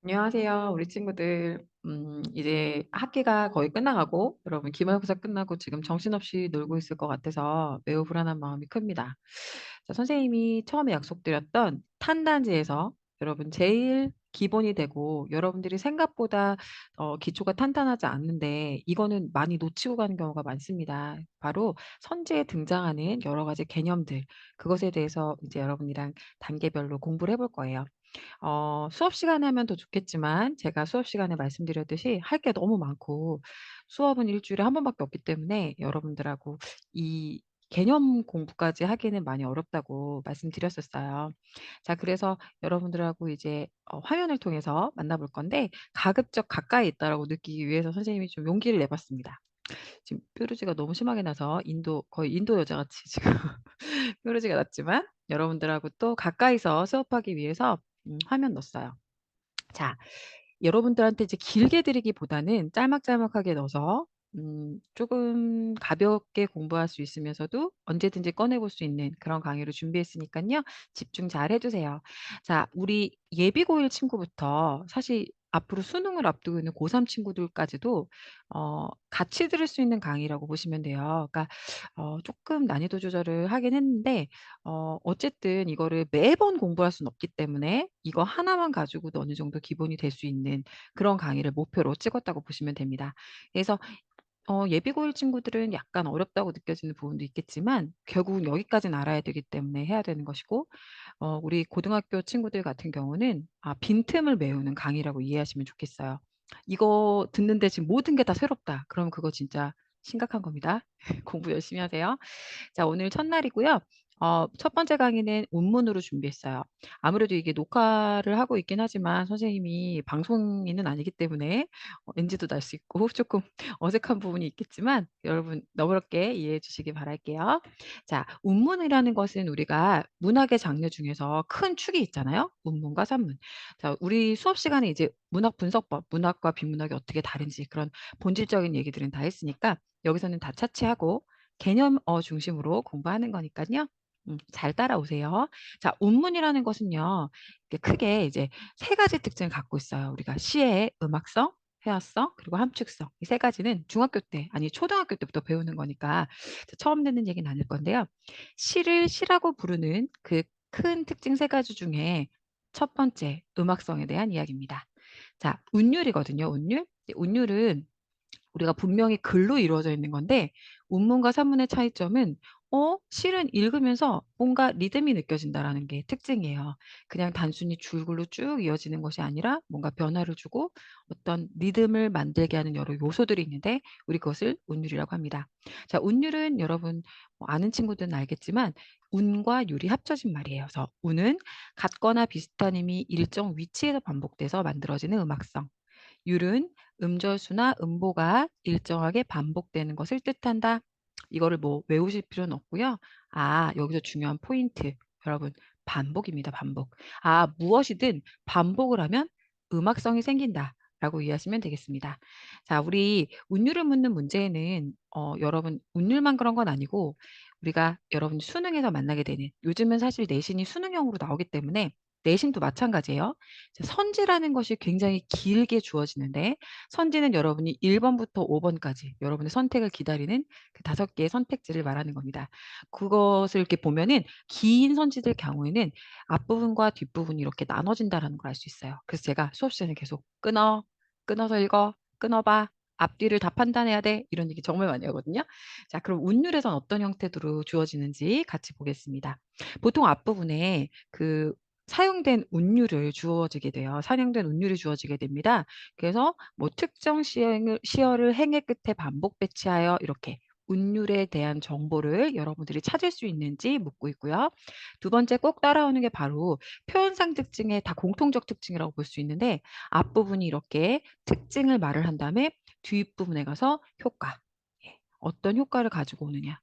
안녕하세요. 우리 친구들. 이제 학기가 거의 끝나가고, 여러분 기말고사 끝나고 지금 정신없이 놀고 있을 것 같아서 매우 불안한 마음이 큽니다. 자, 선생님이 처음에 약속드렸던 탄단지에서 여러분 제일 기본이 되고 여러분들이 생각보다 기초가 탄탄하지 않는데 이거는 많이 놓치고 가는 경우가 많습니다. 바로 선지에 등장하는 여러 가지 개념들, 그것에 대해서 이제 여러분이랑 단계별로 공부를 해볼 거예요. 수업 시간에 하면 더 좋겠지만 제가 수업 시간에 말씀드렸듯이 할 게 너무 많고 수업은 일 주일에 한 번밖에 없기 때문에 여러분들하고 이 개념 공부까지 하기는 많이 어렵다고 말씀드렸었어요. 자, 그래서 여러분들하고 이제 화면을 통해서 만나볼 건데 가급적 가까이 있다라고 느끼기 위해서 선생님이 좀 용기를 내 봤습니다. 지금 뾰루지가 너무 심하게 나서 거의 인도 여자같이 지금 뾰루지가 났지만 여러분들하고 또 가까이서 수업하기 위해서 화면 넣었어요. 자, 여러분들한테 이제 길게 드리기보다는 짤막짤막하게 넣어서 조금 가볍게 공부할 수 있으면서도 언제든지 꺼내 볼 수 있는 그런 강의를 준비했으니깐요. 집중 잘 해 주세요. 자, 우리 예비 고1 친구부터 사실 앞으로 수능을 앞두고 있는 고3 친구들까지도 같이 들을 수 있는 강의라고 보시면 돼요. 그러니까 쪼끔 난이도 조절을 하긴 했는데 어쨌든 이거를 매번 공부할 수는 없기 때문에 이거 하나만 가지고도 어느 정도 기본이 될 수 있는 그런 강의를 목표로 찍었다고 보시면 됩니다. 그래서 예비 고1 친구들은 약간 어렵다고 느껴지는 부분도 있겠지만 결국은 여기까지는 알아야 되기 때문에 해야 되는 것이고 우리 고등학교 친구들 같은 경우는 빈틈을 메우는 강의라고 이해하시면 좋겠어요. 이거 듣는데 지금 모든 게 다 새롭다. 그럼 그거 진짜 심각한 겁니다. 공부 열심히 하세요. 자, 오늘 첫날이고요. 첫 번째 강의는 원문으로 준비했어요. 아무래도 이게 녹화를 하고 있긴 하지만 선생님이 방송인은 아니기 때문에 NG도 날 수 있고 조금 어색한 부분이 있겠지만 여러분 너그럽게 이해해 주시기 바랄게요. 자, 운문이라는 것은 우리가 문학의 장르 중에서 큰 축이 있잖아요. 운문과 산문. 자, 우리 수업 시간에 이제 문학 분석법, 문학과 비문학이 어떻게 다른지 그런 본질적인 얘기들은 다 했으니까 여기서는 다 차치하고 개념어 중심으로 공부하는 거니깐요. 잘 따라오세요. 자, 운문이라는 것은요. 이게 크게 이제 세 가지 특징을 갖고 있어요. 우리가 시의 음악성, 회화성, 그리고 함축성. 이 세 가지는 중학교 때, 아니 초등학교 때부터 배우는 거니까 처음 듣는 얘기는 아닐 건데요. 시를 시라고 부르는 그 큰 특징 세 가지 중에 첫 번째, 음악성에 대한 이야기입니다. 자, 운율이거든요, 운율. 운율은 우리가 분명히 글로 이루어져 있는 건데 운문과 산문의 차이점은 실은 읽으면서 뭔가 리듬이 느껴진다라는 게 특징이에요. 그냥 단순히 줄글로 쭉 이어지는 것이 아니라 뭔가 변화를 주고 어떤 리듬을 만들게 하는 여러 요소들이 있는데 우리 그것을 운율이라고 합니다. 자, 운율은 여러분 아는 친구들은 알겠지만 운과 율이 합쳐진 말이에요. 그래서 운은 같거나 비슷한 힘이 일정 위치에서 반복돼서 만들어지는 음악성. 율은 음절수나 음보가 일정하게 반복되는 것을 뜻한다. 이거를 뭐 외우실 필요는 없고요. 여기서 중요한 포인트. 여러분, 반복입니다, 반복. 무엇이든 반복을 하면 음악성이 생긴다. 라고 이해하시면 되겠습니다. 자, 우리 운율을 묻는 문제에는 여러분 운율만 그런 건 아니고 우리가 여러분 수능에서 만나게 되는 요즘은 사실 내신이 수능형으로 나오기 때문에 내신도 마찬가지예요. 선지라는 것이 굉장히 길게 주어지는데 선지는 여러분이 1 번부터 5 번까지 여러분의 선택을 기다리는 그 5 개의 선택지를 말하는 겁니다. 그것을 이렇게 보면은 긴 선지들 경우에는 앞부분과 뒷부분이 이렇게 나눠진다라는 걸 알 수 있어요. 그래서 제가 수업 시간에 계속 "끊어. 끊어서 읽어. 끊어 봐. 앞뒤를 다 판단해야 돼." 이런 얘기 정말 많이 하거든요. 자, 그럼 운율에선 어떤 형태로 주어지는지 같이 보겠습니다. 보통 앞부분에 그 사용된 운율을 주어지게 돼요. 사용된 운율이 주어지게 됩니다. 그래서 뭐 특정 시어를 행의 끝에 반복 배치하여 이렇게 운율에 대한 정보를 여러분들이 찾을 수 있는지 묻고 있고요. 두 번째 꼭 따라오는 게 바로 표현상 특징의 다 공통적 특징이라고 볼 수 있는데 앞부분이 이렇게 특징을 말을 한 다음에 뒷부분에 가서 효과. 어떤 효과를 가지고 오느냐.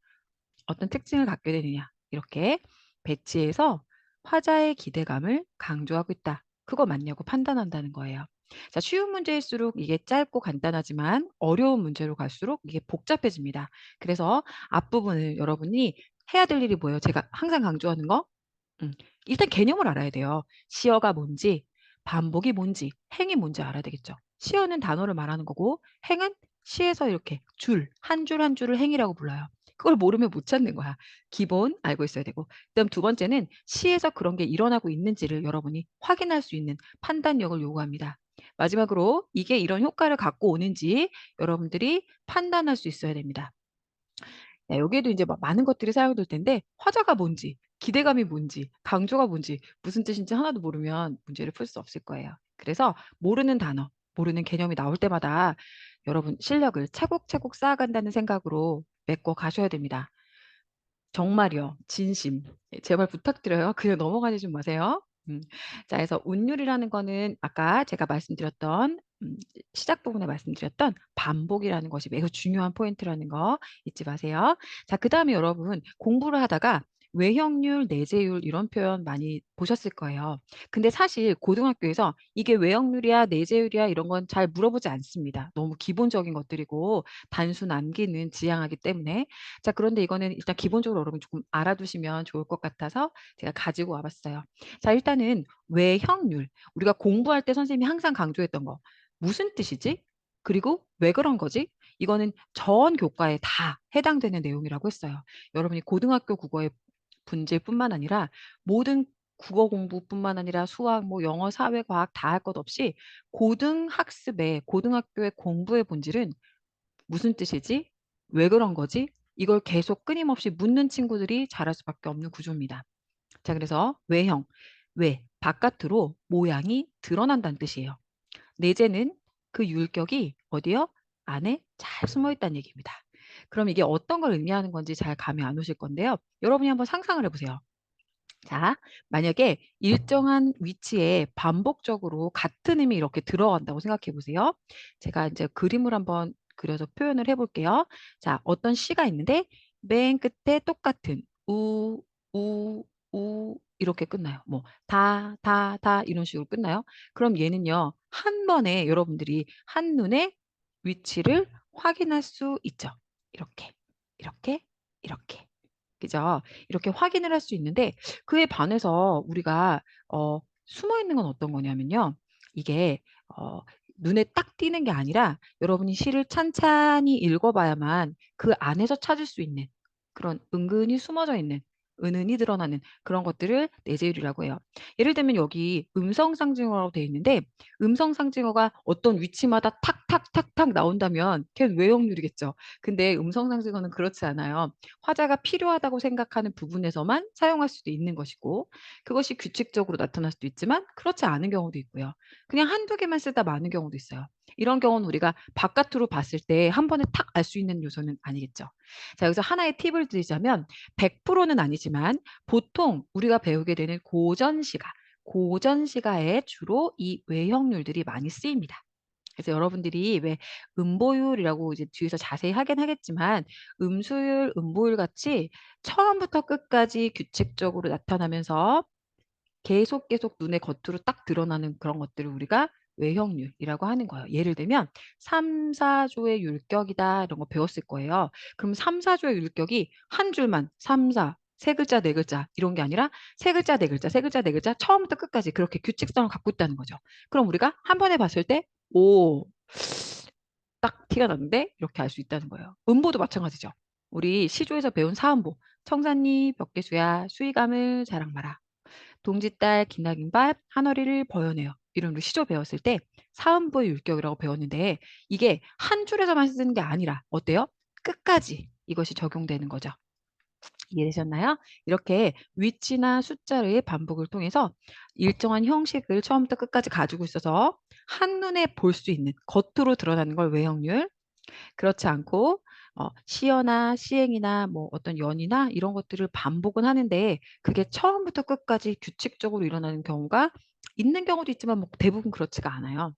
어떤 특징을 갖게 되느냐. 이렇게 배치해서 화자의 기대감을 강조하고 있다. 그거 맞냐고 판단한다는 거예요. 자, 쉬운 문제일수록 이게 짧고 간단하지만 어려운 문제로 갈수록 이게 복잡해집니다. 그래서 앞부분을 여러분이 해야 될 일이 뭐예요? 제가 항상 강조하는 거. 일단 개념을 알아야 돼요. 시어가 뭔지, 반복이 뭔지, 행이 뭔지 알아야 되겠죠. 시어는 단어를 말하는 거고 행은 시에서 이렇게 줄, 한 줄 한 줄을 행이라고 불러요. 그걸 모르면 못 찾는 거야. 기본 알고 있어야 되고. 그다음 두 번째는 시에서 그런 게 일어나고 있는지를 여러분이 확인할 수 있는 판단력을 요구합니다. 마지막으로 이게 이런 효과를 갖고 오는지 여러분들이 판단할 수 있어야 됩니다. 네, 여기에도 이제 막 많은 것들이 사용될 텐데 화자가 뭔지, 기대감이 뭔지, 강조가 뭔지, 무슨 뜻인지 하나도 모르면 문제를 풀 수 없을 거예요. 그래서 모르는 단어, 모르는 개념이 나올 때마다 여러분 실력을 차곡차곡 쌓아간다는 생각으로 메꿔 가셔야 됩니다. 정말이요. 진심. 예 제발 부탁드려요. 그냥 넘어가지 좀 마세요. 음. 자 그래서 운율이라는 거는 아까 제가 말씀드렸던 시작 부분에 말씀드렸던 반복이라는 것이 매우 중요한 포인트라는 거 잊지 마세요. 자 그다음에 여러분 공부를 하다가 외형률, 내재율 이런 표현 많이 보셨을 거예요. 근데 사실 고등학교에서 이게 외형률이야, 내재율이야 이런 건 잘 물어보지 않습니다. 너무 기본적인 것들이고 단수 남기는 지향하기 때문에. 자 그런데 이거는 일단 기본적으로 여러분 조금 알아두시면 좋을 것 같아서 제가 가지고 와 봤어요. 자 일단은 외형률. 우리가 공부할 때 선생님이 항상 강조했던 거. 무슨 뜻이지? 그리고 왜 그런 거지? 이거는 전 교과에 다 해당되는 내용이라고 했어요. 여러분이 고등학교 국어의 분질뿐만 아니라 모든 국어 공부뿐만 아니라 수학, 뭐 영어, 사회, 과학 다 할 것 없이 고등학습의 고등학교의 공부의 본질은 '무슨 뜻이지? 왜 그런 거지?' 이걸 계속 끊임없이 묻는 친구들이 잘할 수밖에 없는 구조입니다. 자 그래서 외형, 외, 바깥으로 모양이 드러난다는 뜻이에요. 내재는 그 율격이 어디요? 안에 잘 숨어 있다는 얘기입니다. 그럼 이게 어떤 걸 의미하는 건지 잘 감이 안 오실 건데요. 여러분이 한번 상상을 해 보세요. 자, 만약에 일정한 위치에 반복적으로 같은 힘이 이렇게 들어간다고 생각해 보세요. 제가 이제 그림을 한번 그려서 표현을 해 볼게요. 자, 어떤 시가 있는데 맨 끝에 똑같은 우, 우, 우 이렇게 끝나요. 뭐 다, 다, 다 이런 식으로 끝나요. 그럼 얘는요. 한 번에 여러분들이 한눈에 위치를 확인할 수 있죠. 이렇게, 이렇게, 이렇게. 그죠? 이렇게 확인을 할 수 있는데 그에 반해서 우리가 숨어 있는 건 어떤 거냐면요. 이게 어 눈에 딱 띄는 게 아니라 여러분이 시를 찬찬히 읽어 봐야만 그 안에서 찾을 수 있는 그런 은근히 숨어져 있는 은은히 드러나는 그런 것들을 내재율이라고 해요. 예를 들면 여기 음성 상징어라고 돼 있는데 음성 상징어가 어떤 위치마다 탁탁탁탁 나온다면 걔는 외형률이겠죠. 근데 음성 상징어는 그렇지 않아요. 화자가 필요하다고 생각하는 부분에서만 사용할 수도 있는 것이고 그것이 규칙적으로 나타날 수도 있지만 그렇지 않은 경우도 있고요. 그냥 한두 개만 쓰다 마는 경우도 있어요. 이런 경우는 우리가 바깥으로 봤을 때 한 번에 탁 알 수 있는 요소는 아니겠죠. 자 여기서 하나의 팁을 드리자면 100%는 아니지만 보통 우리가 배우게 되는 고전시가에 주로 이 외형률들이 많이 쓰입니다. 그래서 여러분들이 왜 음보율이라고 이제 뒤에서 자세히 하긴 하겠지만 음수율, 음보율 같이 처음부터 끝까지 규칙적으로 나타나면서 계속 눈에 겉으로 딱 드러나는 그런 것들을 우리가 외형률이라고 하는 거예요. 예를 들면 3-4 조의 율격이다 이런 거 배웠을 거예요. 그럼 3-4 조의 율격이 한 줄만 3-4 세 글자 네 글자 이런 게 아니라 세 글자 네 글자, 세 글자 네 글자 처음부터 끝까지 그렇게 규칙성을 갖고 있다는 거죠. 그럼 우리가 한 번에 봤을 때 '오 딱 티가 나는데?' 이렇게 알 수 있다는 거예요. 음보도 마찬가지죠. 우리 시조에서 배운 사음보 "청산리 벽계수야 수의감을 자랑 마라." 동짓달 기나긴밭 한허리를 버여내요. 이런 우리 시조 배웠을 때 사음보의 율격이라고 배웠는데 이게 한 줄에서만 쓰는 게 아니라 어때요? 끝까지 이것이 적용되는 거죠. 이해되셨나요? 이렇게 위치나 숫자의 반복을 통해서 일정한 형식을 처음부터 끝까지 가지고 있어서 한눈에 볼 수 있는 겉으로 드러나는 걸 외형률 그렇지 않고 시어나 시행이나 뭐 어떤 연이나 이런 것들을 반복은 하는데 그게 처음부터 끝까지 규칙적으로 일어나는 경우가 있는 경우도 있지만 뭐 대부분 그렇지가 않아요.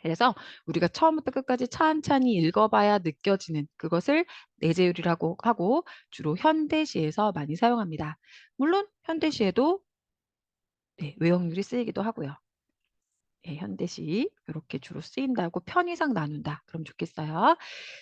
그래서 우리가 처음부터 끝까지 찬찬히 읽어 봐야 느껴지는 그것을 내재율이라고 하고 주로 현대시에서 많이 사용합니다. 물론 현대시에도 네 외형률이 쓰이기도 하고요. 예 현대시 요렇게 주로 쓰인다고 편의상 나눈다. 그럼 좋겠어요.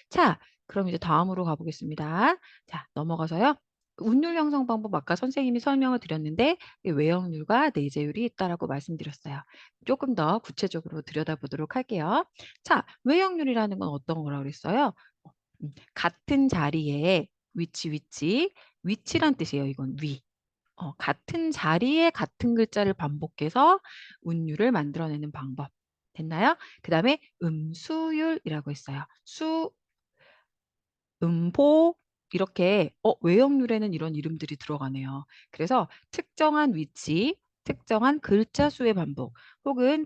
자 그럼 이제 다음으로 가 보겠습니다. 자 넘어가서요. 운율 형성 방법 아까 선생님이 설명을 드렸는데 이 외역률과 내재율이 있다라고 말씀드렸어요. 조금 더 구체적으로 들여다보도록 할게요. 자, 외역률이라는 건 어떤 거라고 그랬어요? 같은 자리에 위치란 뜻이에요. 이건 위. 같은 자리에 같은 글자를 반복해서 운율을 만들어내는 방법. 됐나요? 그 다음에 음수율이라고 했어요. 음보 이렇게 외역률에는 이런 이름들이 들어가네요. 그래서 특정한 위치, 특정한 글자 수의 반복 혹은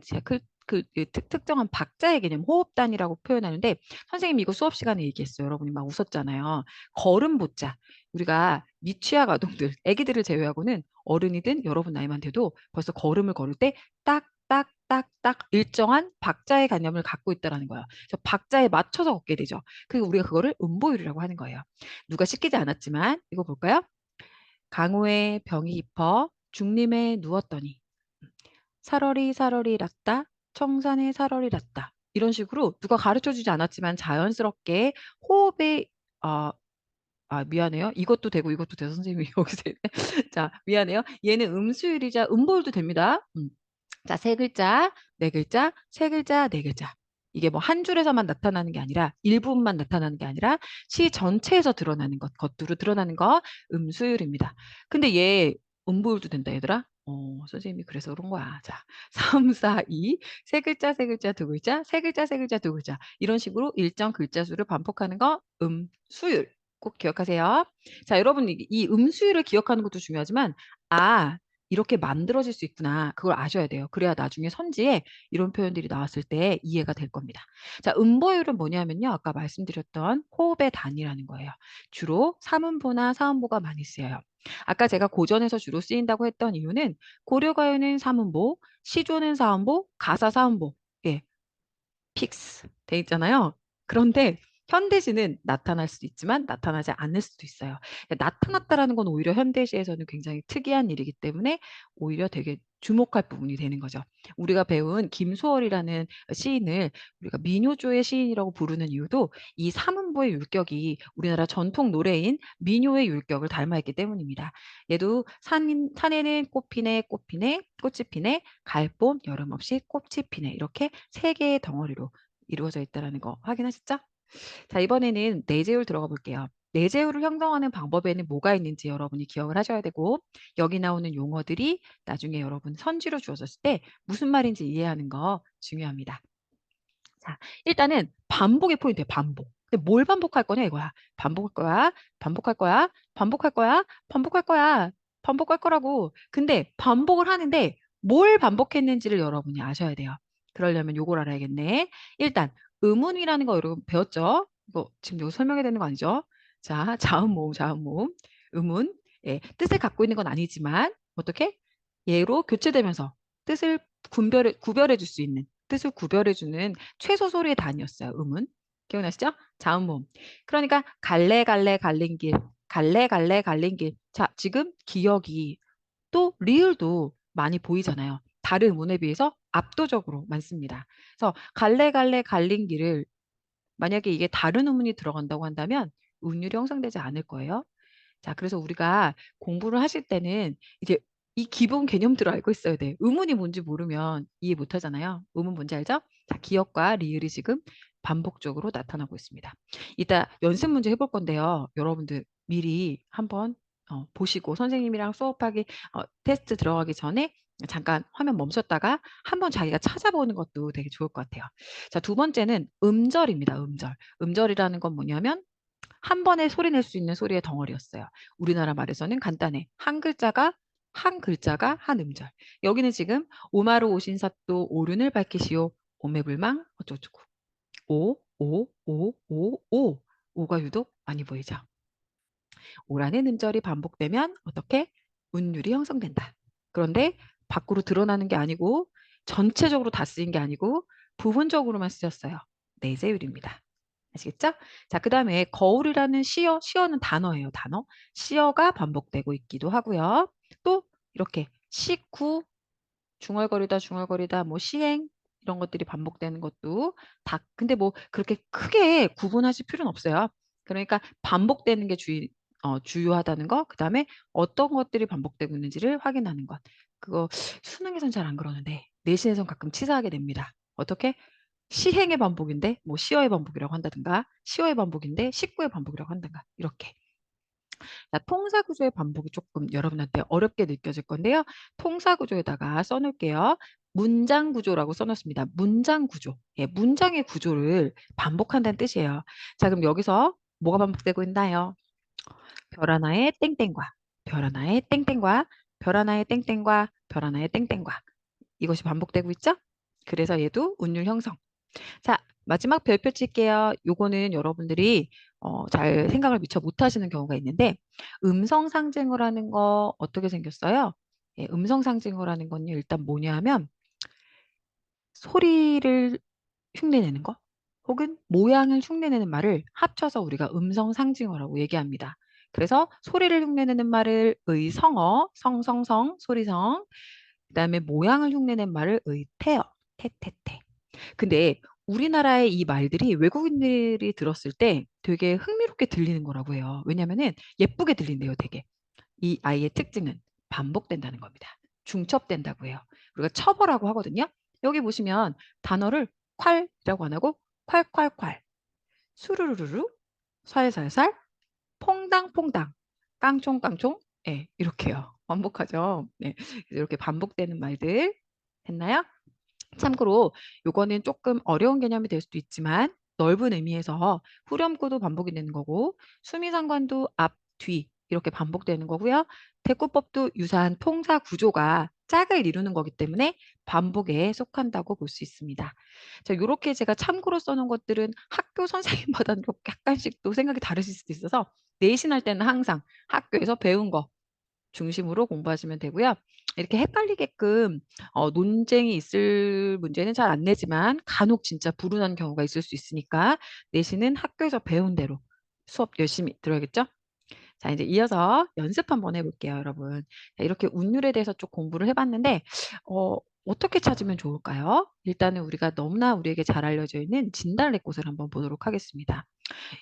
특정한 박자의 개념, 호흡 단위라고 표현하는데 선생님이 이거 수업 시간에 얘기했어요. 여러분이 막 웃었잖아요. 걸음 보자. 우리가 미취학 아동들, 아기들을 제외하고는 어른이든 여러분 나이만 돼도 벌써 걸음을 걸을 때 딱, 딱, 딱, 딱 일정한 박자의 개념을 갖고 있다라는 거예요. 그래서 박자에 맞춰서 걷게 되죠. 그리고 우리가 그거를 음보율이라고 하는 거예요. 누가 시키지 않았지만 이거 볼까요? 강호의 병이 깊어 중림에 누웠더니 사러리 사러리 랐다 청산에 사러리 랐다 이런 식으로 누가 가르쳐주지 않았지만 자연스럽게 호흡에 아, 미안해요. 이것도 되고 이것도 돼서 선생님이 여기서 자 미안해요. 얘는 음수율이자 음보율도 됩니다. 자, 세 글자, 네 글자, 세 글자, 네 글자. 이게 뭐 한 줄에서만 나타나는 게 아니라 일부분만 나타나는 게 아니라 시 전체에서 드러나는 것으로 드러나는 거 음수율입니다. 근데 얘 음보율도 된다 얘들아. 선생님이 그래서 그런 거야. 자, 3, 4, 2, 세 글자, 세 글자, 두 글자, 세 글자, 세 글자, 두 글자. 이런 식으로 일정 글자 수를 반복하는 거 음수율. 꼭 기억하세요. 자, 여러분 이 음수율을 기억하는 것도 중요하지만 이렇게 만들어질 수 있구나. 그걸 아셔야 돼요. 그래야 나중에 선지에 이런 표현들이 나왔을 때 이해가 될 겁니다. 자, 음보율은 뭐냐면요. 아까 말씀드렸던 호흡의 단위라는 거예요. 주로 삼음보나 사음보가 많이 쓰여요. 아까 제가 고전에서 주로 쓰인다고 했던 이유는 고려가요는 삼음보, 시조는 사음보, 가사 사음보. 예, 픽스 돼 있잖아요. 그런데 현대시는 나타날 수도 있지만 나타나지 않을 수도 있어요. 그러니까 나타났다라는 건 오히려 현대시에서는 굉장히 특이한 일이기 때문에 오히려 되게 주목할 부분이 되는 거죠. 우리가 배운 김소월이라는 시인을 우리가 민요조의 시인이라고 부르는 이유도 이 삼음보의 율격이 우리나라 전통 노래인 민요의 율격을 닮아있기 때문입니다. 얘도 산에는 꽃 피네, 꽃 피네, 꽃이 피네, 갈봄, 여름 없이 꽃이 피네 이렇게 세 개의 덩어리로 이루어져 있다는 거 확인하셨죠? 자, 이번에는 내재율 들어가 볼게요. 내재율을 형성하는 방법에는 뭐가 있는지 여러분이 기억을 하셔야 되고 여기 나오는 용어들이 나중에 여러분 선지로 주어졌을 때 무슨 말인지 이해하는 거 중요합니다. 자, 일단은 반복의 포인트예요. 반복. 근데 뭘 반복할 거냐 이거야. 반복할 거야. 반복할 거야. 반복할 거야. 반복할 거야. 반복할 거라고. 근데 반복을 하는데 뭘 반복했는지를 여러분이 아셔야 돼요. 그러려면 요걸 알아야겠네. 일단 음운이라는 거 여러분 배웠죠? 이거 지금 여기 설명해야 되는 거 아니죠? 자, 자음 모음, 자음 모음. 음운. 예, 뜻을 갖고 있는 건 아니지만 어떻게? 얘로 교체되면서 뜻을 구별해 줄 수 있는 뜻을 구별해주는 최소 소리의 단위였어요. 음은. 기억나시죠? 자음모음. 그러니까 갈래 갈래 갈린 길, 갈래 갈래 갈린 길. 자, 지금 기억이 또 리을도 많이 보이잖아요. 다른 음운에 비해서 압도적으로 많습니다. 그래서 갈래 갈래 갈린 길을 만약에 이게 다른 음운이 들어간다고 한다면 운율이 형성되지 않을 거예요. 자, 그래서 우리가 공부를 하실 때는 이제 이 기본 개념들을 알고 있어야 돼. 의문이 뭔지 모르면 이해 못 하잖아요. 의문 뭔지 알죠? 자, 기억과 리을이 지금 반복적으로 나타나고 있습니다. 이따 연습 문제 해볼 건데요. 여러분들 미리 한번 보시고 선생님이랑 수업하기 테스트 들어가기 전에 잠깐 화면 멈췄다가 한번 자기가 찾아보는 것도 되게 좋을 것 같아요. 자, 두 번째는 음절입니다. 음절. 음절이라는 건 뭐냐면 한 번에 소리 낼 수 있는 소리의 덩어리였어요. 우리나라 말에서는 간단해. 한 글자가 한 음절. 여기는 지금 오마루 오신사또 오륜을 밝히시오. 오매불망 어쩌고저쩌고. 오, 오, 오, 오, 오. 오가 유독 많이 보이죠. 오라는 음절이 반복되면 어떻게? 운율이 형성된다. 그런데 밖으로 드러나는 게 아니고 전체적으로 다 쓰인 게 아니고 부분적으로만 쓰였어요. 내재율입니다. 아시겠죠? 자, 그 다음에 거울이라는 시어는 단어예요, 단어. 시어가 반복되고 있기도 하고요. 또 이렇게 시구, 중얼거리다, 중얼거리다, 뭐 시행 이런 것들이 반복되는 것도 근데 뭐 그렇게 크게 구분하실 필요는 없어요. 그러니까 반복되는 게 주요하다는 거, 그다음에 어떤 것들이 반복되고 있는지를 확인하는 것. 그거 수능에선 잘 안 그러는데 내신에선 가끔 치사하게 냅니다. 어떻게? 시행의 반복인데 뭐 시어의 반복이라고 한다든가, 시어의 반복인데 식구의 반복이라고 한다든가, 이렇게. 자, 통사 구조의 반복이 조금 여러분한테 어렵게 느껴질 건데요. 통사 구조에다가 써놓을게요. 문장 구조라고 써놓습니다. 문장 구조. 예, 문장의 구조를 반복한다는 뜻이에요. 자, 그럼 여기서 뭐가 반복되고 있나요? 별 하나의 땡땡과, 별 하나의 땡땡과, 별 하나의 땡땡과, 별 하나의 땡땡과. 이것이 반복되고 있죠? 그래서 얘도 운율 형성. 자, 마지막 별표 칠게요. 요거는 여러분들이 잘 생각을 미처 못하시는 경우가 있는데, 음성 상징을 하는 거 어떻게 생겼어요? 예, 음성 상징을 하는 건요, 일단 뭐냐 하면 소리를 흉내내는 거, 혹은 모양을 흉내내는 말을 합쳐서 우리가 음성 상징어라고 얘기합니다. 그래서 소리를 흉내내는 말을 의성어, 성성성, 소리성, 그다음에 모양을 흉내내는 말을 의태어, 태태태. 근데 우리나라의 이 말들이 외국인들이 들었을 때 되게 흥미롭게 들리는 거라고 해요. 왜냐면은 예쁘게 들린대요, 되게. 이 아이의 특징은 반복된다는 겁니다. 중첩된다고 해요. 우리가 첩어라고 하거든요. 여기 보시면 단어를 콸이라고 안 하고 콸콸콸, 수루루루루, 살살살, 퐁당퐁당, 깡총깡총, 예, 이렇게요. 반복하죠. 네, 이렇게 반복되는 말들 됐나요? 참고로 요거는 조금 어려운 개념이 될 수도 있지만 넓은 의미에서 후렴구도 반복이 되는 거고 수미상관도 앞, 뒤 이렇게 반복되는 거고요. 대꾸법도 유사한 통사 구조가 짝을 이루는 거기 때문에 반복에 속한다고 볼 수 있습니다. 자, 요렇게 제가 참고로 써놓은 것들은 학교 선생님마다는 좀 약간씩 또 생각이 다르실 수도 있어서 내신할 때는 항상 학교에서 배운 거 중심으로 공부하시면 되고요. 이렇게 헷갈리게끔 논쟁이 있을 문제는 잘 안 내지만 간혹 진짜 불운한 경우가 있을 수 있으니까 내신은 학교에서 배운 대로 수업 열심히 들어야겠죠? 자, 이제 이어서 연습 한번 해볼게요, 여러분. 자, 이렇게 운율에 대해서 좀 공부를 해봤는데 어, 어떻게 찾으면 좋을까요? 일단은 우리가 너무나 우리에게 잘 알려져 있는 진달래꽃을 한번 보도록 하겠습니다.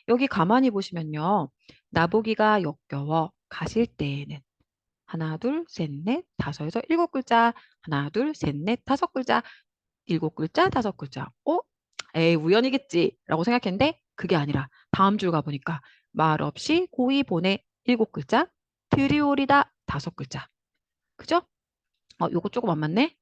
여기 가만히 보시면요. 나보기가 역겨워 가실 때에는 하나, 둘, 셋, 넷, 다섯에서 일곱 글자. 하나, 둘, 셋, 넷, 다섯 글자. 일곱 글자, 다섯 글자. 에이, 우연이겠지. 라고 생각했는데 그게 아니라 다음 줄 가보니까 말 없이 고이 보내 일곱 글자. 들이오리다 다섯 글자. 그죠? 요거 조금 안 맞네?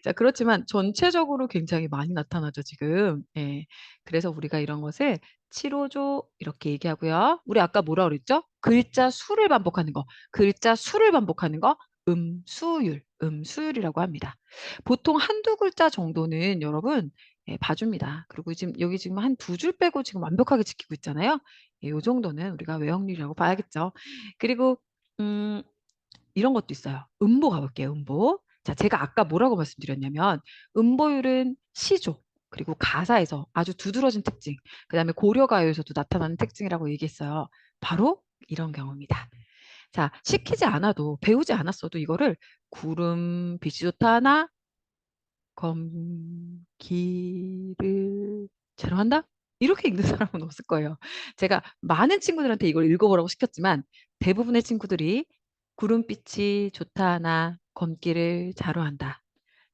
자, 그렇지만 전체적으로 굉장히 많이 나타나죠, 지금. 예. 그래서 우리가 이런 것을 치로조 이렇게 얘기하고요. 우리 아까 뭐라 그랬죠? 글자 수를 반복하는 거. 글자 수를 반복하는 거. 음수율, 음수율이라고 합니다. 보통 한두 글자 정도는 여러분 예, 봐줍니다. 그리고 지금 여기 지금 한 두 줄 빼고 지금 완벽하게 지키고 있잖아요. 예, 요 정도는 우리가 외역률이라고 봐야겠죠. 그리고 음, 이런 것도 있어요. 음보 가볼게요. 음보. 자, 제가 아까 뭐라고 말씀드렸냐면 음보율은 시조 그리고 가사에서 아주 두드러진 특징, 그다음에 고려가요에서도 나타나는 특징이라고 얘기했어요. 바로 이런 경우입니다. 자, 시키지 않아도 배우지 않았어도 이거를 구름 빛이 좋다나 검기를 제로 한다? 이렇게 읽는 사람은 없을 거예요. 제가 많은 친구들한테 이걸 읽어보라고 시켰지만 대부분의 친구들이 구름빛이 좋다 하나 검기를 자루한다.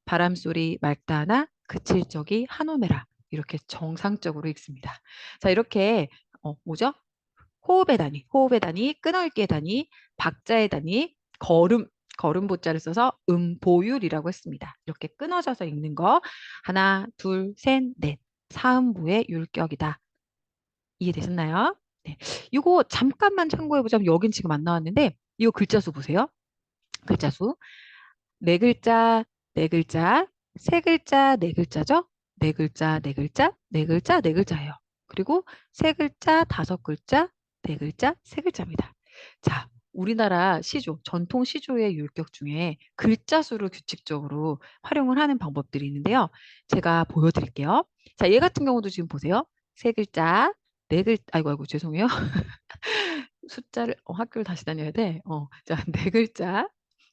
바람소리 맑다 하나 그칠 적이 한오매라. 이렇게 정상적으로 읽습니다. 자, 이렇게 뭐죠? 호흡의 단위, 호흡의 단위, 끊어읽기의 단위, 박자의 단위, 걸음 보자를 써서 음보율이라고 했습니다. 이렇게 끊어져서 읽는 거 하나, 둘, 셋, 넷. 사음부의 율격이다. 이해되셨나요? 네. 이거 잠깐만 참고해보자면 여긴 지금 안 나왔는데 이거 글자 수 보세요. 글자 수. 네 글자, 네 글자, 세 글자, 네 글자죠? 네 글자, 네 글자, 네 글자, 네 글자예요. 그리고 세 글자, 다섯 글자, 네 글자, 세 글자입니다. 자, 우리나라 시조, 전통 시조의 율격 중에 글자 수를 규칙적으로 활용을 하는 방법들이 있는데요. 제가 보여드릴게요. 자, 얘 같은 경우도 지금 보세요. 세 글자, 네 글자, 아이고, 아이고, 죄송해요. 숫자를, 학교를 다시 다녀야 돼. 자, 네 글자,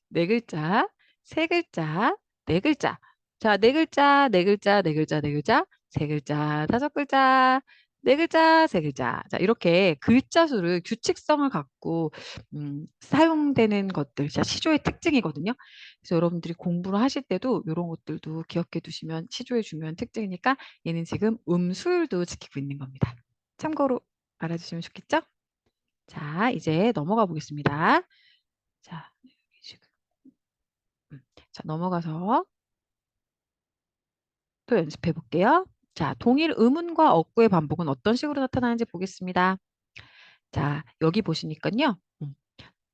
네 글자, 세 글자, 네 글자. 자, 네 글자, 네 글자, 네 글자, 네 글자, 세 글자, 다섯 글자, 네 글자, 세 글자. 자, 이렇게 글자 수를 규칙성을 갖고 사용되는 것들, 자, 시조의 특징이거든요. 그래서 여러분들이 공부를 하실 때도 요런 것들도 기억해 두시면 시조의 중요한 특징이니까 얘는 지금 음수율도 지키고 있는 겁니다. 참고로 알아주시면 좋겠죠? 자, 이제 넘어가 보겠습니다. 자, 지금 자, 넘어가서 또 연습해 볼게요. 자, 동일 의문과 어구의 반복은 어떤 식으로 나타나는지 보겠습니다. 자, 여기 보시니깐요.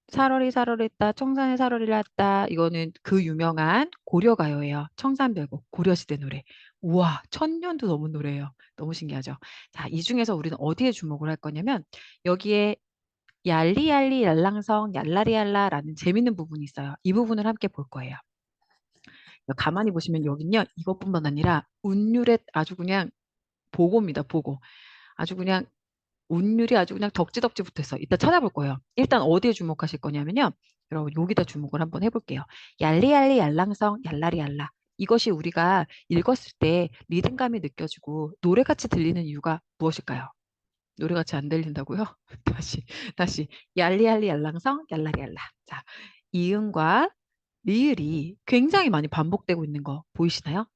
사러리 사러리했다 청산에 사러리를 했다. 이거는 그 유명한 고려가요예요. 청산별곡 고려시대 노래. 우와, 천년도 넘은 노래예요. 너무 신기하죠? 자, 이 중에서 우리는 어디에 주목을 할 거냐면 여기에 얄리얄리 얄랑성 얄라리얄라라는 재밌는 부분이 있어요. 이 부분을 함께 볼 거예요. 가만히 보시면 여긴요. 이것뿐만 아니라 운율에 아주 그냥 보고입니다. 보고. 아주 그냥 운율이 아주 그냥 덕지덕지 붙어있어. 이따 찾아볼 거예요. 일단 어디에 주목하실 거냐면요. 여러분 여기다 주목을 한번 해볼게요. 얄리얄리 얄랑성 얄라리얄라. 이것이 우리가 읽었을 때 리듬감이 느껴지고 노래같이 들리는 이유가 무엇일까요? 노래같이 안 들린다고요? 다시 얄리얄리 얄랑성 얄라리얄라. 자, 이응과 리을이 굉장히 많이 반복되고 있는 거 보이시나요?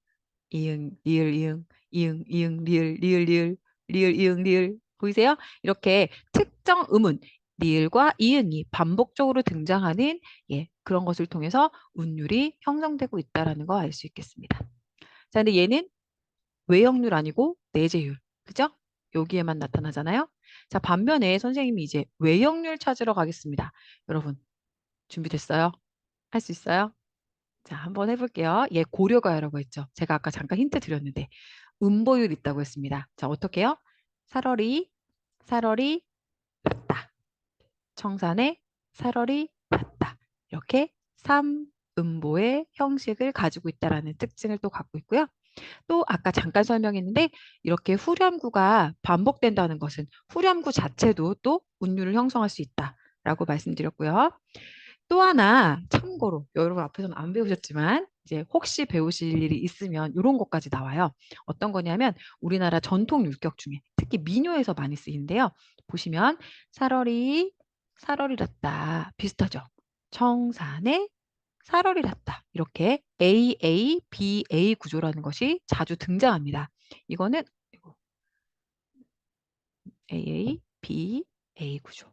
이응, 리을, 이응, 이응, 이응, 리을, 리을, 리을, 리을, 이응, 리을. 보이세요? 이렇게 특정 음운, 리을과 이응이 반복적으로 등장하는 그런 것을 통해서 운율이 형성되고 있다는 거 알 수 있겠습니다. 자, 근데 얘는 외역률 아니고 내재율. 그죠? 여기에만 나타나잖아요. 자, 반면에 선생님이 이제 외역률 찾으러 가겠습니다. 여러분, 준비됐어요? 할 수 있어요? 자, 한번 해볼게요. 얘 고려가요라고 했죠. 제가 아까 잠깐 힌트 드렸는데 음보율 있다고 했습니다. 자, 어떻게 해요? 사러리, 사러리, 랐다. 청산에 사러리, 랐다. 이렇게 3음보의 형식을 가지고 있다라는 특징을 또 갖고 있고요. 또 아까 잠깐 설명했는데 이렇게 후렴구가 반복된다는 것은 후렴구 자체도 또 운율을 형성할 수 있다라고 말씀드렸고요. 또 하나 참고로 여러분 앞에서는 안 배우셨지만 이제 혹시 배우실 일이 있으면 이런 것까지 나와요. 어떤 거냐면 우리나라 전통 율격 중에 특히 민요에서 많이 쓰이는데요. 보시면 사러리 사러리 랐다 비슷하죠. 청산에 사러리 랐다 이렇게 AA, BA 구조라는 것이 자주 등장합니다. 이거는 AA, BA 구조.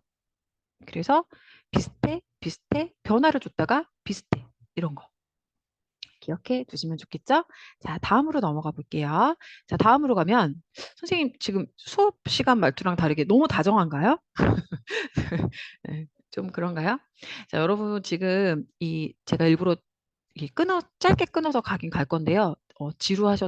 그래서 비슷해, 비슷해, 변화를 줬다가 비슷해. 이런 거 기억해 두시면 좋겠죠? 자, 다음으로 넘어가 볼게요. 자, 다음으로 가면 선생님 지금 수업 시간 말투랑 다르게 너무 다정한가요? 네, 좀 그런가요? 자, 여러분 지금 제가 일부러 짧게 끊어서 가긴 갈 건데요. 지루하지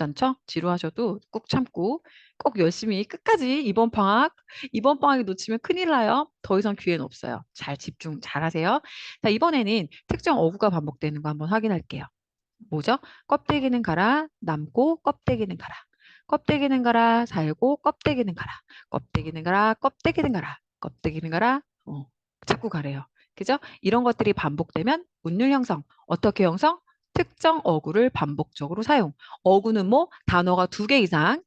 않죠? 지루하셔도 꾹 참고 꼭 열심히 끝까지 이번 방학에 놓치면 큰일 나요. 더 이상 기회는 없어요. 잘 집중 잘 하세요. 자, 이번에는 특정 어구가 반복되는 거 한번 확인할게요. 뭐죠? 껍데기는 가라, 남고 껍데기는 가라. 껍데기는 가라, 살고 껍데기는 가라. 껍데기는 가라, 껍데기는 가라. 껍데기는 가라. 자꾸 가래요. 그죠? 이런 것들이 반복되면 운율 형성. 어떻게 형성? 특정 어구를 반복적으로 사용. 어구는 뭐? 단어가 두 개 이상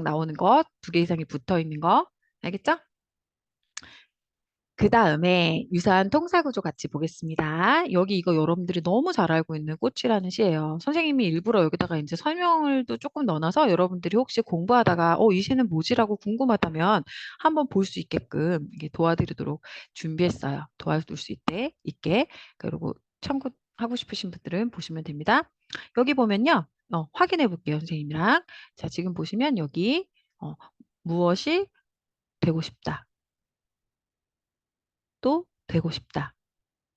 나오는 것, 두 개 이상이 붙어 있는 거. 알겠죠? 그 다음에 유사한 통사구조 같이 보겠습니다. 여기 이거 여러분들이 너무 잘 알고 있는 꽃이라는 시예요. 선생님이 일부러 여기다가 이제 설명을 또 조금 넣어놔서 여러분들이 혹시 공부하다가 이 시는 뭐지라고 궁금하다면 한번 볼 수 있게끔 이게 도와드리도록 준비했어요. 도와줄 수 있게. 그리고 참고하고 싶으신 분들은 보시면 됩니다. 여기 보면요. 확인해 볼게요, 선생님이랑. 자, 지금 보시면 여기 무엇이 되고 싶다. 또 되고 싶다.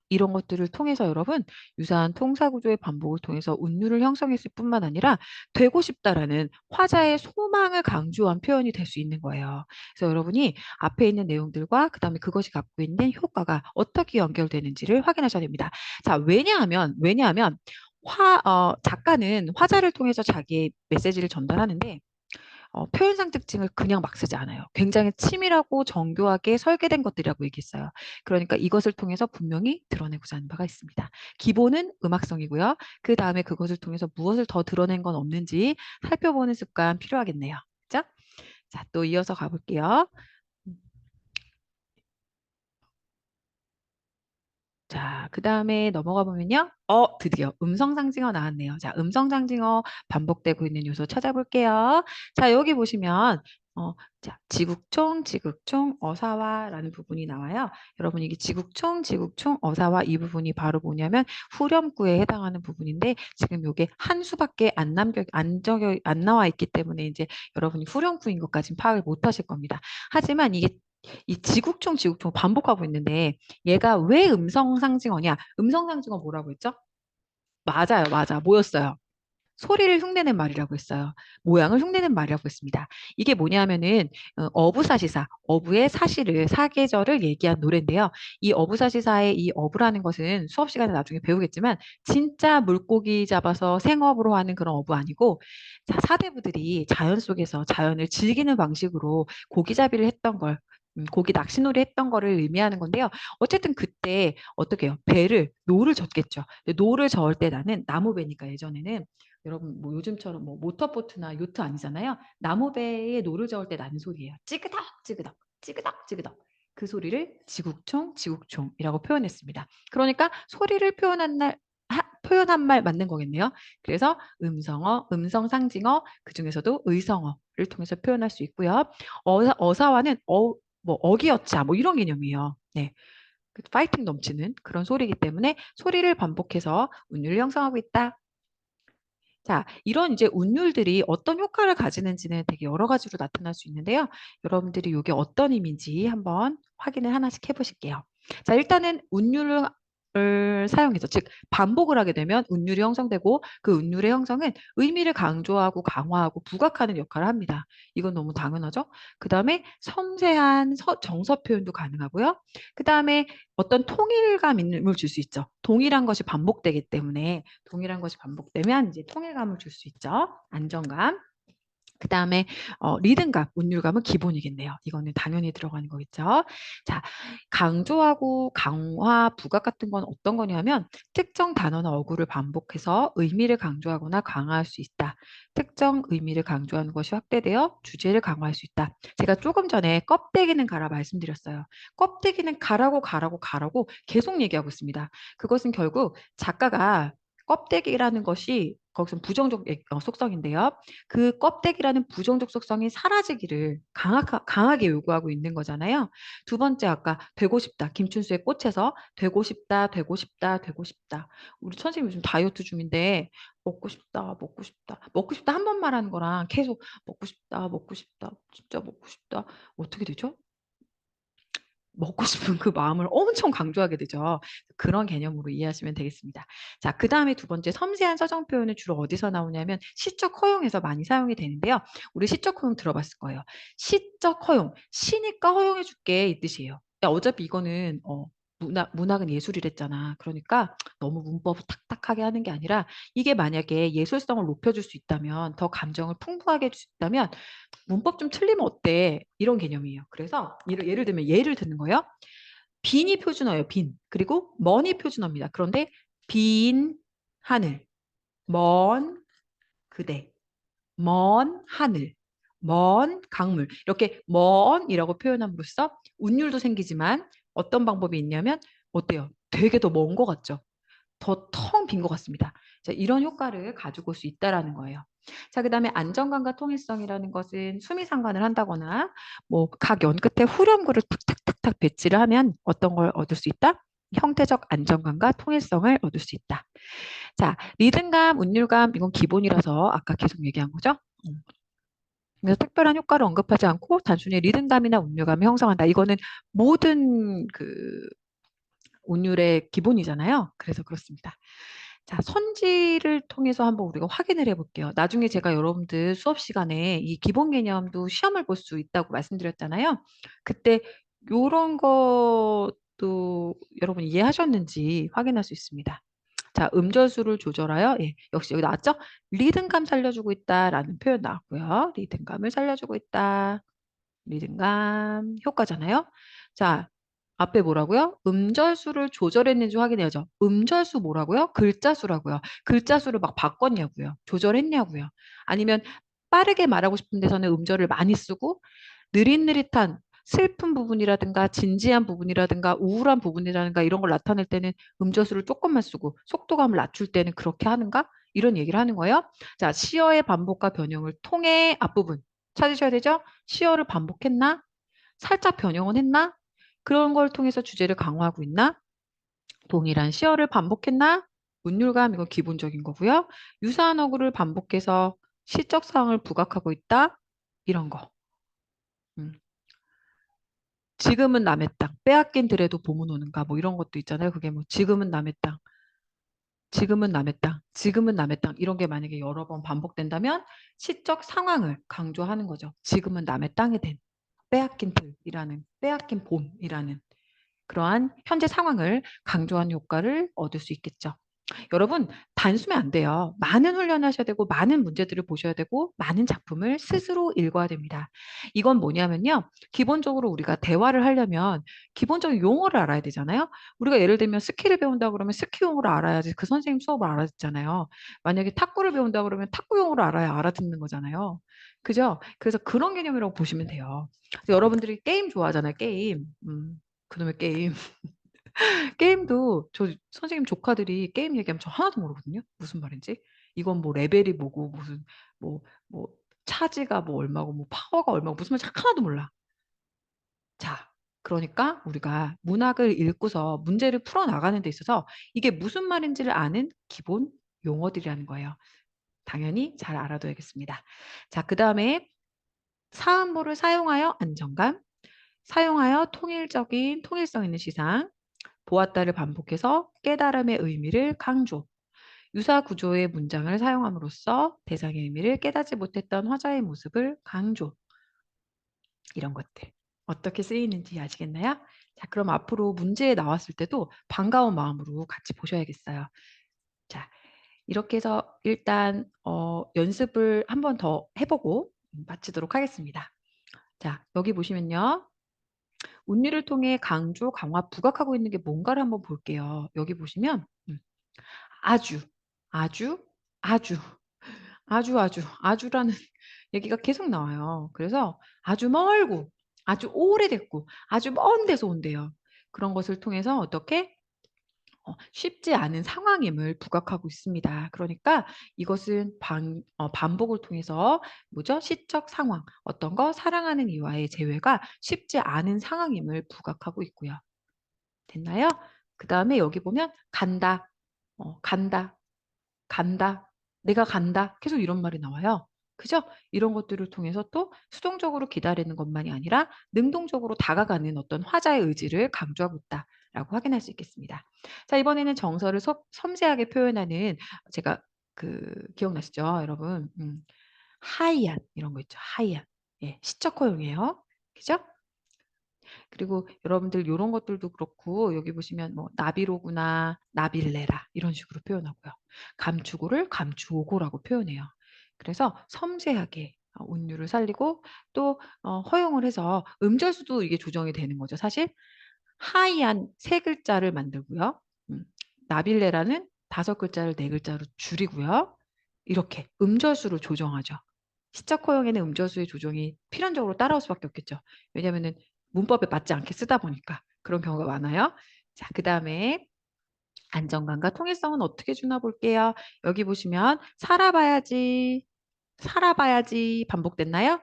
이런 것들을 통해서 여러분 유사한 통사구조의 반복을 통해서 운율을 형성했을 뿐만 아니라 되고 싶다라는 화자의 소망을 강조한 표현이 될 수 있는 거예요. 그래서 여러분이 앞에 있는 내용들과 그다음에 그것이 갖고 있는 효과가 어떻게 연결되는지를 확인하셔야 됩니다. 자, 왜냐하면 작가는 화자를 통해서 자기의 메시지를 전달하는데 표현상 특징을 그냥 막 쓰지 않아요. 굉장히 치밀하고 정교하게 설계된 것들이라고 얘기했어요. 그러니까 이것을 통해서 분명히 드러내고자 하는 바가 있습니다. 기본은 음악성이고요. 그 다음에 그것을 통해서 무엇을 더 드러낸 건 없는지 살펴보는 습관 필요하겠네요. 자, 자, 또 이어서 가볼게요. 자, 그 다음에 넘어가 보면요. 드디어 음성상징어 나왔네요. 자, 음성상징어 반복되고 있는 요소 찾아볼게요. 자, 여기 보시면, 자, 지국총, 지극총, 어사와라는 부분이 나와요. 여러분, 이게 지국총, 지국총, 어사와 이 부분이 바로 뭐냐면 후렴구에 해당하는 부분인데, 지금 요게 한 수밖에 안 나와 있기 때문에 이제 여러분이 후렴구인 것까지는 파악을 못 하실 겁니다. 하지만 이게 이 지국총, 지국총 반복하고 있는데, 얘가 왜 음성 상징어냐? 음성 상징어 뭐라고 했죠? 맞아요, 맞아. 뭐였어요? 소리를 흉내낸 말이라고 했어요. 모양을 흉내낸 말이라고 했습니다. 이게 뭐냐면은 어부사시사, 어부의 사실을 사계절을 얘기한 노래인데요. 이 어부사시사의 이 어부라는 것은 수업 시간에 나중에 배우겠지만 진짜 물고기 잡아서 생업으로 하는 그런 어부 아니고 자, 사대부들이 자연 속에서 자연을 즐기는 방식으로 고기잡이를 했던 걸 고기 낚시놀이 했던 거를 의미하는 건데요. 어쨌든 그때 어떻게 해요? 노를 젓겠죠. 노를 저을 때 나는 나무배니까 예전에는 여러분 뭐 요즘처럼 뭐 모터보트나 요트 아니잖아요. 나무배에 노를 저을 때 나는 소리예요. 찌그덕 찌그덕 찌그덕 찌그덕. 그 소리를 지국총 지국총이라고 표현했습니다. 그러니까 소리를 표현한 말 맞는 거겠네요. 그래서 음성어, 음성 상징어, 그중에서도 의성어를 통해서 표현할 수 있고요. 어사와는 뭐 어기어차 뭐 이런 개념이에요. 네. 파이팅 넘치는 그런 소리이기 때문에 소리를 반복해서 운율을 형성하고 있다. 자, 이런 이제 운율들이 어떤 효과를 가지는지는 되게 여러 가지로 나타날 수 있는데요. 여러분들이 이게 어떤 의미인지 한번 확인을 하나씩 해보실게요. 자, 일단은 운율을 사용해서, 즉 반복을 하게 되면 운율이 형성되고 그 운율의 형성은 의미를 강조하고 강화하고 부각하는 역할을 합니다. 이건 너무 당연하죠. 그 다음에 섬세한 정서 표현도 가능하고요. 그 다음에 어떤 통일감을 줄 수 있죠. 동일한 것이 반복되면 이제 통일감을 줄 수 있죠. 안정감. 그 다음에 리듬감, 운율감은 기본이겠네요. 이거는 당연히 들어가는 거겠죠. 자, 강조하고 강화, 부각 같은 건 어떤 거냐면 특정 단어나 어구를 반복해서 의미를 강조하거나 강화할 수 있다. 특정 의미를 강조하는 것이 확대되어 주제를 강화할 수 있다. 제가 조금 전에 껍데기는 가라 말씀드렸어요. 껍데기는 가라고 가라고 가라고 계속 얘기하고 있습니다. 그것은 결국 작가가 껍데기라는 것이 거기서 부정적 속성인데요. 그 껍데기라는 부정적 속성이 사라지기를 강하게 요구하고 있는 거잖아요. 두 번째 아까 되고 싶다. 김춘수의 꽃에서 되고 싶다, 되고 싶다, 되고 싶다. 우리 선생님 요즘 다이어트 중인데 먹고 싶다, 먹고 싶다, 먹고 싶다 한 번 말하는 거랑 계속 먹고 싶다, 먹고 싶다, 진짜 먹고 싶다. 어떻게 되죠? 먹고 싶은 그 마음을 엄청 강조하게 되죠. 그런 개념으로 이해하시면 되겠습니다. 자, 그 다음에 두 번째 섬세한 서정 표현은 주로 어디서 나오냐면 시적 허용에서 많이 사용이 되는데요. 우리 시적 허용 들어봤을 거예요. 시적 허용, 시니까 허용해 줄게 이 뜻이에요. 야, 어차피 이거는 문학은 예술이랬잖아. 그러니까 너무 문법을 탁탁하게 하는 게 아니라 이게 만약에 예술성을 높여줄 수 있다면 더 감정을 풍부하게 해줄 수 있다면 문법 좀 틀리면 어때? 이런 개념이에요. 그래서 예를 들면 예를 드는 거예요. 빈이 표준어예요. 빈. 그리고 먼이 표준어입니다. 그런데 빈 하늘, 먼 그대, 먼 하늘, 먼 강물. 이렇게 먼이라고 표현함으로써 운율도 생기지만 어떤 방법이 있냐면 어때요? 되게 더 먼 것 같죠? 더 텅 빈 것 같습니다. 자, 이런 효과를 가지고 올 수 있다라는 거예요. 자, 그다음에 안정감과 통일성이라는 것은 수미 상관을 한다거나 뭐 각 연 끝에 후렴구를 탁탁탁탁 배치를 하면 어떤 걸 얻을 수 있다? 형태적 안정감과 통일성을 얻을 수 있다. 자, 리듬감, 운율감 이건 기본이라서 아까 계속 얘기한 거죠. 그래서 특별한 효과를 언급하지 않고 단순히 리듬감이나 운율감을 형성한다. 이거는 모든 그 운율의 기본이잖아요. 그래서 그렇습니다. 자, 선지를 통해서 한번 우리가 확인을 해볼게요. 나중에 제가 여러분들 수업 시간에 이 기본 개념도 시험을 볼 수 있다고 말씀드렸잖아요. 그때 이런 것도 여러분 이해하셨는지 확인할 수 있습니다. 자, 음절수를 조절하여, 예, 역시 여기 나왔죠? 리듬감 살려주고 있다라는 표현 나왔고요. 리듬감을 살려주고 있다. 리듬감 효과잖아요. 자, 앞에 뭐라고요? 음절수를 조절했는지 확인해야죠. 음절수 뭐라고요? 글자수라고요. 글자수를 막 바꿨냐고요. 조절했냐고요. 아니면 빠르게 말하고 싶은 데서는 음절을 많이 쓰고 느릿느릿한 슬픈 부분이라든가 진지한 부분이라든가 우울한 부분이라든가 이런 걸 나타낼 때는 음절수를 조금만 쓰고 속도감을 낮출 때는 그렇게 하는가? 이런 얘기를 하는 거예요. 자, 시어의 반복과 변형을 통해 앞부분 찾으셔야 되죠? 시어를 반복했나? 살짝 변형은 했나? 그런 걸 통해서 주제를 강화하고 있나? 동일한 시어를 반복했나? 운율감 이거 기본적인 거고요. 유사한 어구를 반복해서 시적 사항을 부각하고 있다. 이런 거. 음. 지금은 남의 땅, 빼앗긴 들에도 봄은 오는가 뭐 이런 것도 있잖아요. 그게 뭐 지금은 남의 땅, 지금은 남의 땅, 지금은 남의 땅 이런 게 만약에 여러 번 반복된다면 시적 상황을 강조하는 거죠. 지금은 남의 땅이 된 빼앗긴 들이라는 빼앗긴 봄이라는 그러한 현재 상황을 강조하는 효과를 얻을 수 있겠죠. 여러분 단수면 안 돼요. 많은 훈련을 하셔야 되고 많은 문제들을 보셔야 되고 많은 작품을 스스로 읽어야 됩니다. 이건 뭐냐면요. 기본적으로 우리가 대화를 하려면 기본적인 용어를 알아야 되잖아요. 우리가 예를 들면 스키를 배운다 그러면 스키 용어를 알아야지 그 선생님 수업을 알아듣잖아요. 만약에 탁구를 배운다 그러면 탁구 용어를 알아야 알아듣는 거잖아요. 그죠? 그래서 그런 개념이라고 보시면 돼요. 그래서 여러분들이 게임 좋아하잖아요. 게임. 그놈의 게임. 게임도 저 선생님 조카들이 게임 얘기하면 저 하나도 모르거든요. 무슨 말인지. 이건 뭐 레벨이 뭐고 무슨 뭐 뭐 차지가 뭐 얼마고 뭐 파워가 얼마고 무슨 말인지 하나도 몰라. 자, 그러니까 우리가 문학을 읽고서 문제를 풀어 나가는 데 있어서 이게 무슨 말인지를 아는 기본 용어들이라는 거예요. 당연히 잘 알아둬야겠습니다. 자, 그다음에 사음보를 사용하여 안정감, 사용하여 통일적인 통일성 있는 시상, 보았다를 반복해서 깨달음의 의미를 강조. 유사 구조의 문장을 사용함으로써 대상의 의미를 깨닫지 못했던 화자의 모습을 강조. 이런 것들. 어떻게 쓰이는지 아시겠나요? 자, 그럼 앞으로 문제에 나왔을 때도 반가운 마음으로 같이 보셔야겠어요. 자, 이렇게 해서 일단 연습을 한 번 더 해보고 마치도록 하겠습니다. 자, 여기 보시면요. 운율을 통해 강조, 강화, 부각하고 있는 게 뭔가를 한번 볼게요. 여기 보시면 아주, 아주, 아주, 아주라는 얘기가 계속 나와요. 그래서 아주 멀고, 아주 오래됐고, 아주 먼 데서 온대요. 그런 것을 통해서 어떻게 쉽지 않은 상황임을 부각하고 있습니다. 그러니까 이것은 반복을 통해서 뭐죠? 시적 상황, 어떤 거 사랑하는 이와의 재회가 쉽지 않은 상황임을 부각하고 있고요. 됐나요? 그 다음에 여기 보면 간다, 간다, 간다, 내가 간다. 계속 이런 말이 나와요. 그죠? 이런 것들을 통해서 또 수동적으로 기다리는 것만이 아니라 능동적으로 다가가는 어떤 화자의 의지를 강조하고 있다라고 확인할 수 있겠습니다. 자, 이번에는 정서를 섬세하게 표현하는 제가 기억나시죠, 여러분? 하이안 이런 거 있죠. 하이안. 예, 시적 허용이에요. 그죠? 그리고 여러분들 요런 것들도 그렇고 여기 보시면 뭐 나비로구나, 나빌레라 이런 식으로 표현하고요. 감추고를 감추오고라고 표현해요. 그래서 섬세하게 운율을 살리고 또 허용을 해서 음절수도 이게 조정이 되는 거죠. 사실 하이안 세 글자를 만들고요. 나빌레라는 다섯 글자를 네 글자로 줄이고요. 이렇게 음절수를 조정하죠. 시적 허용에는 음절수의 조정이 필연적으로 따라올 수밖에 없겠죠. 왜냐하면은 문법에 맞지 않게 쓰다 보니까 그런 경우가 많아요. 자, 그다음에 안정감과 통일성은 어떻게 주나 볼게요. 여기 보시면 살아봐야지, 살아봐야지 반복됐나요?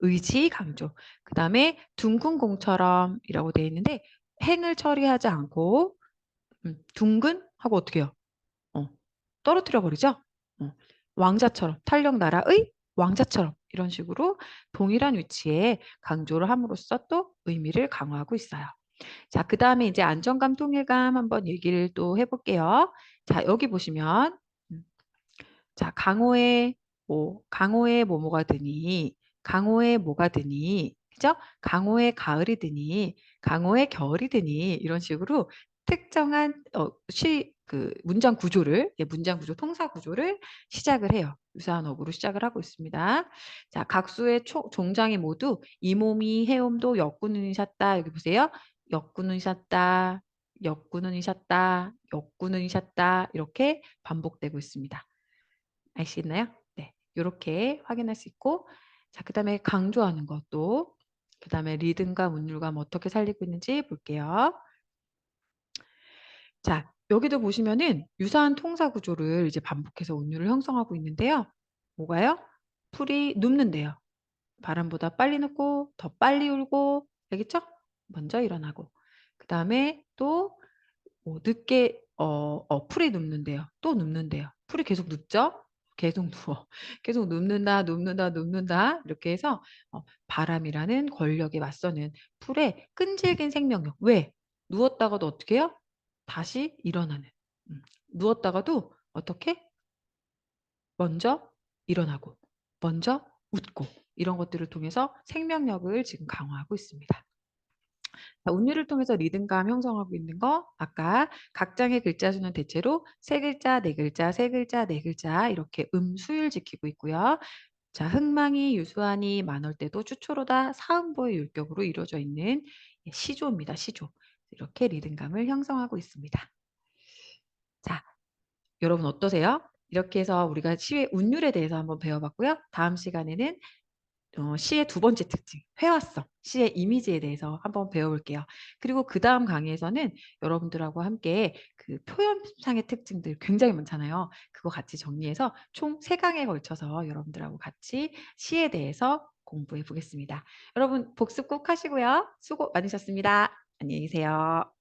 의지 강조. 그다음에 둥근 공처럼이라고 되어 있는데 행을 처리하지 않고 둥근 하고 어떻게 해요? 어, 떨어뜨려 버리죠. 어, 왕자처럼 탄력 나라의 왕자처럼 이런 식으로 동일한 위치에 강조를 함으로써 또 의미를 강화하고 있어요. 자, 그 다음에 이제 안정감, 통일감 한번 얘기를 또 해볼게요. 자, 여기 보시면 자, 강호의 뭐뭐가 드니, 강호의 뭐가 드니, 그죠? 강호의 가을이 드니, 강호의 겨울이 드니 이런 식으로 특정한 문장 구조를 문장 구조, 통사 구조를 시작을 해요. 유사한 어구로 시작을 하고 있습니다. 자, 각수의 종장이 모두 이 몸이 해옴도 역구는 이셨다. 여기 보세요. 역구는 이셨다. 역구는 이셨다. 역구는 이셨다. 이렇게 반복되고 있습니다. 아시겠나요? 네. 요렇게 확인할 수 있고 자 그다음에 강조하는 것도 그다음에 리듬감, 운율감 어떻게 살리고 있는지 볼게요. 자 여기도 보시면은 유사한 통사 구조를 이제 반복해서 운율을 형성하고 있는데요. 뭐가요? 풀이 눕는데요. 바람보다 빨리 눕고 더 빨리 울고 알겠죠? 먼저 일어나고 그다음에 또 뭐 늦게 풀이 눕는데요. 또 눕는데요. 풀이 계속 눕죠? 계속 누워. 계속 눕는다, 눕는다, 눕는다 이렇게 해서 바람이라는 권력에 맞서는 풀의 끈질긴 생명력. 왜? 누웠다가도 어떻게 해요? 다시 일어나는. 누웠다가도 어떻게? 먼저 일어나고 먼저 웃고 이런 것들을 통해서 생명력을 지금 강화하고 있습니다. 자 운율을 통해서 리듬감 형성하고 있는 거 아까 각 장의 글자 수는 대체로 3 글자, 4 글자, 3 글자, 4 글자 이렇게 수율 지키고 있고요. 자 흥망이, 유수하니, 많을 때도 추초로다 사음보의 율격으로 이루어져 있는 시조입니다, 시조. 이렇게 리듬감을 형성하고 있습니다. 자 여러분 어떠세요? 이렇게 해서 우리가 시의 운율에 대해서 한번 배워 봤고요. 다음 시간에는 시의 두 번째 특징 회화성, 시의 이미지에 대해서 한번 배워볼게요. 그리고 그다음 강의에서는 여러분들하고 함께 그 표현상의 특징들 굉장히 많잖아요. 그거 같이 정리해서 총 3강에 걸쳐서 여러분들하고 같이 시에 대해서 공부해 보겠습니다. 여러분 복습 꼭 하시고요. 수고 많으셨습니다. 안녕히 계세요.